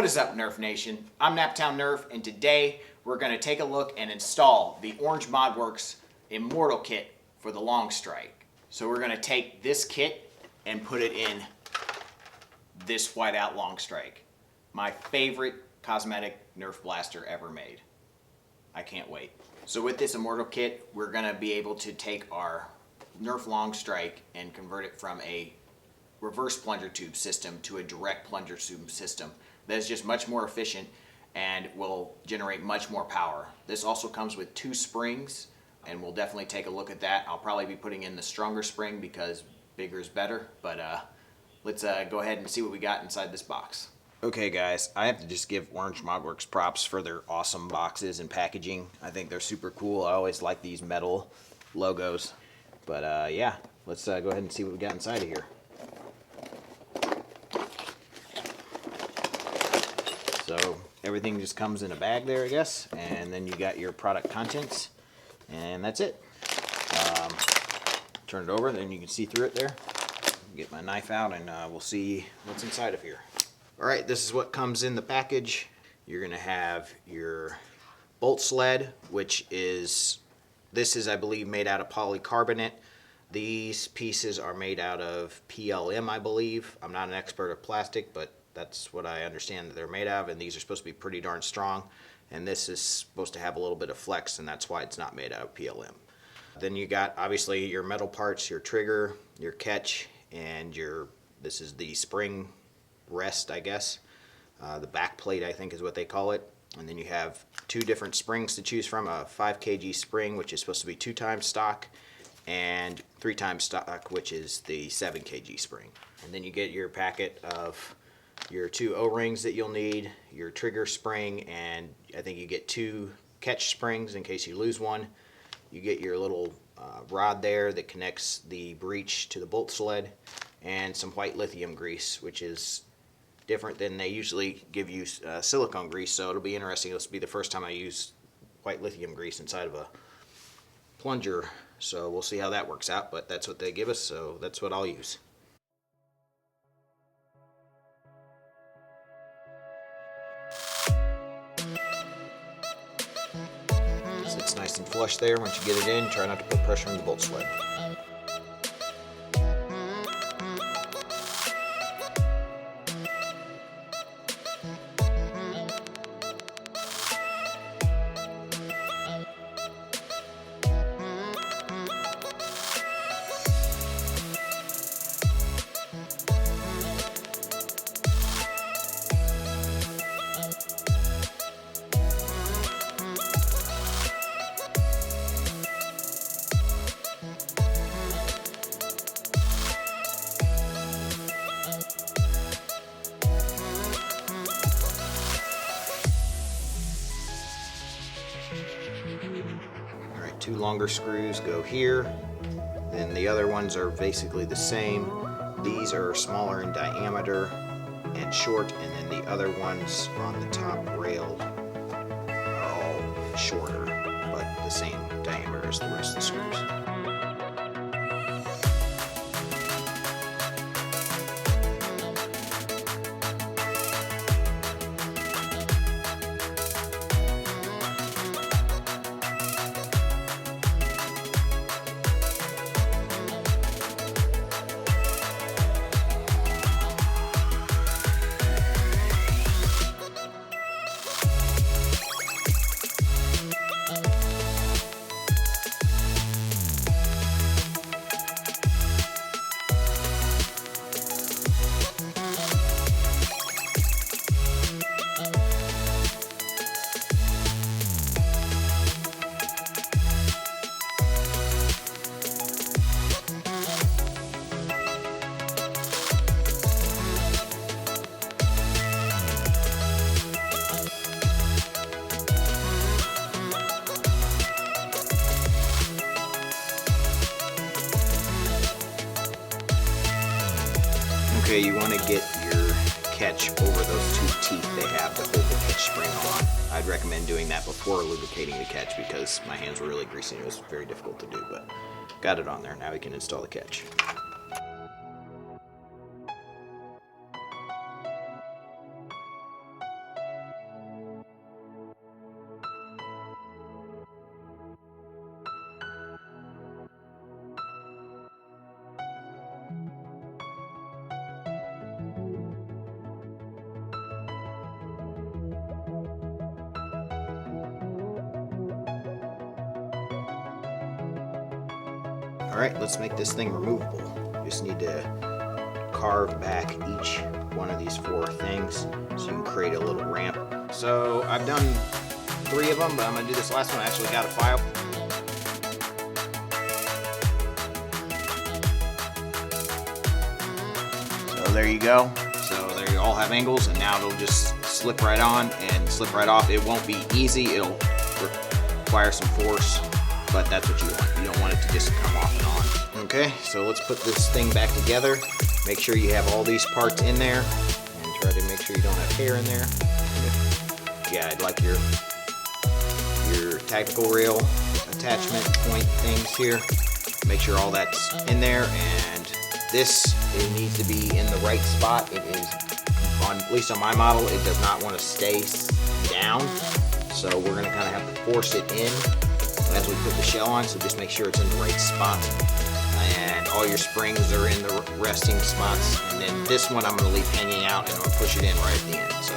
is up, Nerf Nation? I'm Naptown Nerf, and today we're going to take a look and install the Orange ModWorks Immortal kit for the Longstrike. So we're going to take this kit and put it in this Whiteout Longstrike, my favorite cosmetic Nerf blaster ever made. I can't wait. So with this Immortal kit, we're going to be able to take our Nerf Longstrike and convert it from a reverse plunger tube system to a direct plunger tube system that is just much more efficient and will generate much more power. This also comes with 2 springs, and we'll definitely take a look at that. I'll probably be putting in the stronger spring because bigger is better, but let's go ahead and see what we got inside this box. Okay guys, I have to just give Orange ModWorks props for their awesome boxes and packaging. I think they're super cool. I always like these metal logos. But yeah, let's go ahead and see what we got inside of here. So everything just comes in a bag there, I guess, and then you got your product contents, and that's it. Turn it over, then you can see through it there. Get my knife out, and we'll see what's inside of here. All right, this is what comes in the package. You're gonna have your bolt sled, which is, this is, I believe, made out of polycarbonate. These pieces are made out of PLM, I believe. I'm not an expert of plastic, but that's what I understand that they're made of, and these are supposed to be pretty darn strong. And this is supposed to have a little bit of flex, and that's why it's not made out of PLM. Then you got, obviously, your metal parts, your trigger, your catch, and this is the spring rest, I guess. The back plate, I think, is what they call it. And then you have 2 different springs to choose from, a 5 kg spring, which is supposed to be 2 times stock, and 3 times stock, which is the 7 kg spring. And then you get your packet of your 2 O-rings that you'll need, your trigger spring, and I think you get 2 catch springs in case you lose one. You get your little rod there that connects the breech to the bolt sled, and some white lithium grease, which is different than they usually give you silicone grease, so it'll be interesting. This will be the first time I use white lithium grease inside of a plunger, so we'll see how that works out, but that's what they give us, so that's what I'll use. So it's nice and flush there. Once you get it in, try not to put pressure on the bolt sled. Alright, 2 longer screws go here. Then the other ones are basically the same. These are smaller in diameter and short, and then the other ones on the top rail are all shorter, but the same diameter as the rest of the screws. Okay, you want to get your catch over those 2 teeth they have to hold the catch spring on. I'd recommend doing that before lubricating the catch because my hands were really greasy and it was very difficult to do, but got it on there. Now we can install the catch. Alright, let's make this thing removable. Just need to carve back each one of these 4 things so you can create a little ramp. So I've done 3 of them, but I'm going to do this last one. I actually got a file. So there you go. So there you all have angles, and now it'll just slip right on and slip right off. It won't be easy. It'll require some force, but that's what you want. You don't want it to just come off and on. Okay, so let's put this thing back together. Make sure you have all these parts in there, and try to make sure you don't have hair in there. Yeah, I'd like your tactical rail attachment point things here. Make sure all that's in there, and this, it needs to be in the right spot. It is, at least on my model, it does not want to stay down, so we're going to kind of have to force it in as we put the shell on, so just make sure it's in the right spot. And all your springs are in the resting spots, and then this one I'm going to leave hanging out, and I'm going to push it in right at the end. So,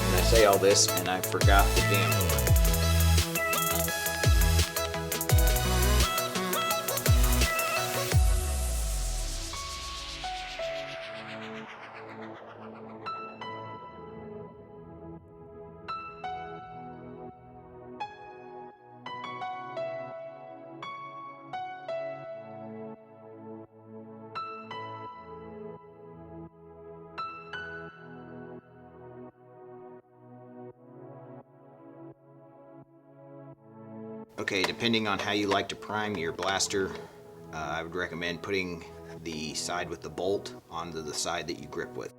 and I say all this, and I forgot the damn one. Okay, depending on how you like to prime your blaster, I would recommend putting the side with the bolt onto the side that you grip with.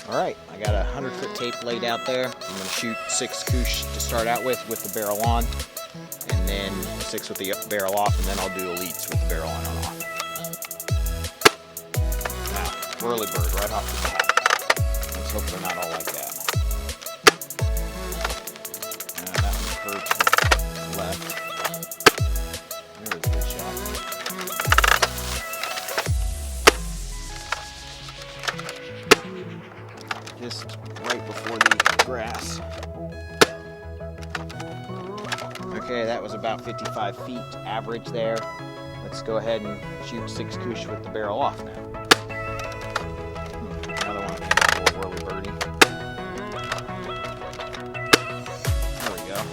Alright, I got a 100-foot tape laid out there. I'm going to shoot 6 couche to start out with the barrel on, and then 6 with the barrel off, and then I'll do elites with the barrel on and off. Now, whirly bird right off the bat. Let's hope they're not all like that. And that one curves to the left. There was a good shot. Just right before the grass. Okay, that was about 55 feet average there. Let's go ahead and shoot 6 couche with the barrel off now. Another one came out, a little whirly birdie. There we go. A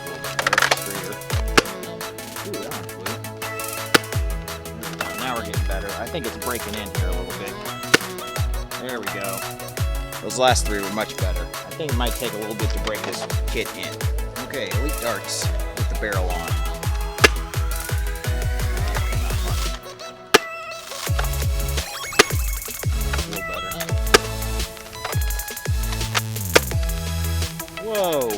little bit better, straighter. Ooh, that one flew. Now we're getting better. I think it's breaking in here a little bit. There we go. Those last 3 were much better. I think it might take a little bit to break this kit in. Okay, elite darts with the barrel on. A little better. Whoa!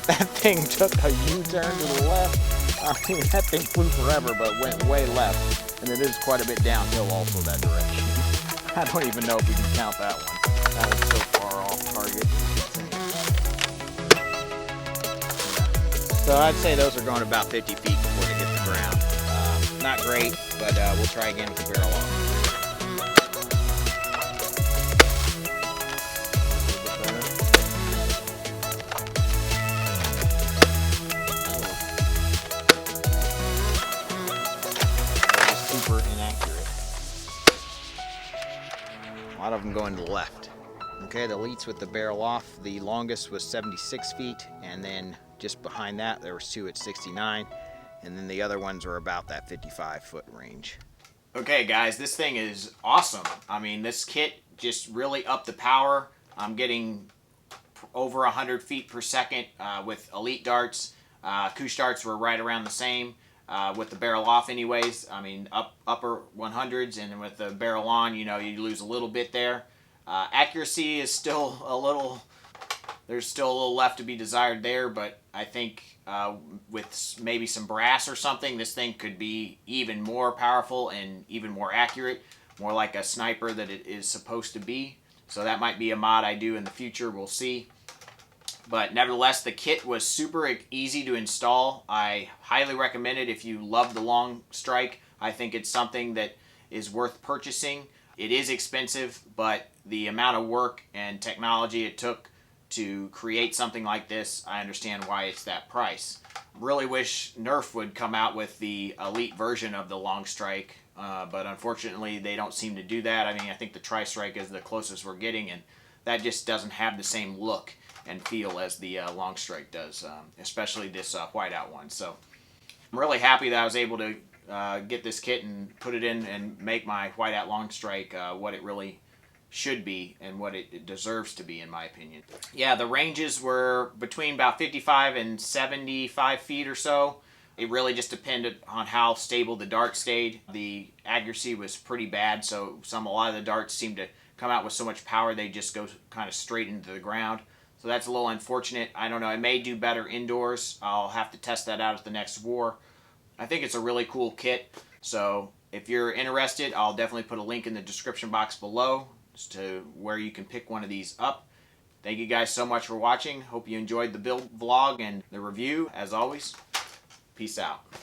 That thing took a U-turn to the left. I mean, that thing flew forever, but went way left. And it is quite a bit downhill also that direction. I don't even know if we can count that one. That one's so far off target. So I'd say those are going about 50 feet before they hit the ground. Not great, but we'll try again with the barrel off. Super inaccurate. A lot of them going to the left. Okay, the elites with the barrel off, the longest was 76 feet, and then just behind that there was 2 at 69, and then the other ones were about that 55-foot range. Okay guys, this thing is awesome. I mean, this kit just really upped the power. I'm getting over 100 feet per second with elite darts. Couche darts were right around the same. With the barrel off anyways, I mean upper 100s, and then with the barrel on, you know, you lose a little bit there. Accuracy is still a little There's still a little left to be desired there, but I think with maybe some brass or something, this thing could be even more powerful and even more accurate, more like a sniper that it is supposed to be. So that might be a mod I do in the future, we'll see. But nevertheless, the kit was super easy to install. I highly recommend it if you love the Longstrike. I think it's something that is worth purchasing. It is expensive, but the amount of work and technology it took to create something like this, I understand why it's that price. Really wish Nerf would come out with the elite version of the Longstrike, but unfortunately they don't seem to do that. I mean, I think the Tri-Strike is the closest we're getting, and that just doesn't have the same look and feel as the Longstrike does, especially this Whiteout one. So I'm really happy that I was able to get this kit and put it in and make my Whiteout Longstrike what it really should be and what it deserves to be, in my opinion. Yeah, the ranges were between about 55 and 75 feet or so. It really just depended on how stable the dart stayed. The accuracy was pretty bad, so a lot of the darts seemed to come out with so much power they just go kind of straight into the ground. So that's a little unfortunate. I don't know, it may do better indoors. I'll have to test that out at the next war. I think it's a really cool kit, so if you're interested, I'll definitely put a link in the description box below as to where you can pick one of these up. Thank you guys so much for watching. Hope you enjoyed the build vlog and the review. As always, peace out.